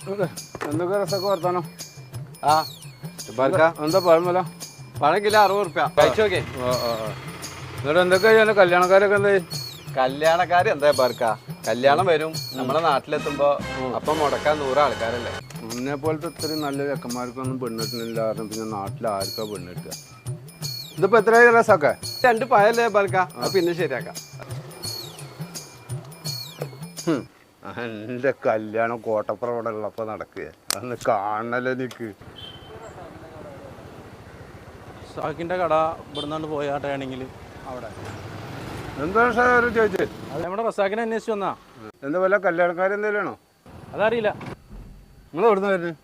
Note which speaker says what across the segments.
Speaker 1: എന്തൊക്കെ രസമൊക്കെ വർത്താനോ?
Speaker 2: ആ
Speaker 1: എന്താ പഴമല്ല?
Speaker 2: പഴം കിലോ 60 റുപ്യ കഴിച്ചു നോക്കേ.
Speaker 1: എന്നിട്ട് എന്തൊക്കെ കല്യാണക്കാരൊക്കെ എന്താ?
Speaker 2: കല്യാണക്കാര് എന്താ പാർക്ക കല്യാണം വരും നമ്മളെ നാട്ടിലെത്തുമ്പോ അപ്പം മുടക്കാൻ 100 ആൾക്കാരല്ലേ.
Speaker 1: മുന്നേ പോലത്തെ ഇത്രയും നല്ല ചെക്കന്മാർക്കൊന്നും പെണ്ണിട്ടില്ല. പിന്നെ നാട്ടിൽ ആർക്കാ പെണ്ണിട്ടുക? ഇതിപ്പോ എത്രയായി രസമൊക്കെ?
Speaker 2: 2 പഴല്ലേ പാർക്ക? പിന്നെ ശരിയാക്കാം.
Speaker 1: എൻ്റെ കല്യാണം കോട്ടപ്പുറം ഇവിടെ ഉള്ളപ്പോൾ നടക്കുക. അന്ന് കാണല്ലേ നിക്ക്.
Speaker 3: സാക്കിൻ്റെ കട ഇവിടുന്നാണ്ട് പോയ ടേണിങ്ങിൽ അവിടെ
Speaker 1: എന്താണ് സാർ ചോദിച്ചത്?
Speaker 3: അത് നമ്മുടെ റസാക്കിനെ അന്വേഷിച്ച് വന്നാ.
Speaker 1: എന്താ പോലെ കല്യാണക്കാരെന്തെങ്കിലും ആണോ?
Speaker 3: അതറിയില്ല.
Speaker 1: നിങ്ങൾ എവിടുന്ന് വരുന്നത്?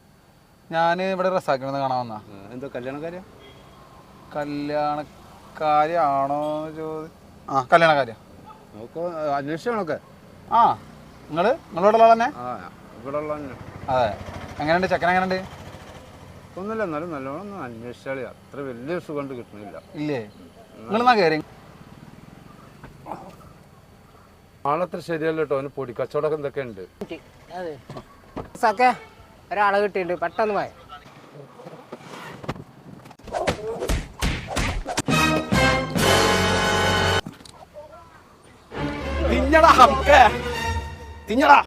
Speaker 4: ഞാൻ ഇവിടെ റസാക്കിനെ കാണാൻ വന്നാ.
Speaker 1: എന്താ കല്യാണക്കാരാ?
Speaker 4: കല്യാണക്കാരിയാണോ കല്യാണക്കാരിയാ
Speaker 1: നമുക്ക് അന്വേഷിച്ചാണൊക്കെ.
Speaker 4: ആ നിങ്ങളിവിടെ ഉള്ള തന്നെ?
Speaker 1: ആ ഇവിടെ ഉള്ള
Speaker 4: അതെ. എങ്ങനെയുണ്ട് ചെക്കൻ? എങ്ങനെയുണ്ട്?
Speaker 1: ഒന്നുമില്ല, എന്നാലും നല്ലോണം ഒന്ന് അന്വേഷിച്ചാളി. അത്ര വലിയ സുഖം കിട്ടുന്നില്ല.
Speaker 4: ഇല്ലേ? നിങ്ങളെന്നാ കയറി?
Speaker 1: ആളത്ര ശരിയല്ല കേട്ടോ. അവന് പൊടിക്കച്ചവടമൊക്കെ എന്തൊക്കെ ഉണ്ട്.
Speaker 5: ഒരാളെ കിട്ടിയിട്ടുണ്ട്, പെട്ടെന്ന് പോയ.
Speaker 2: തിന്നടാ ഹംക്കെ, തിന്നടാ.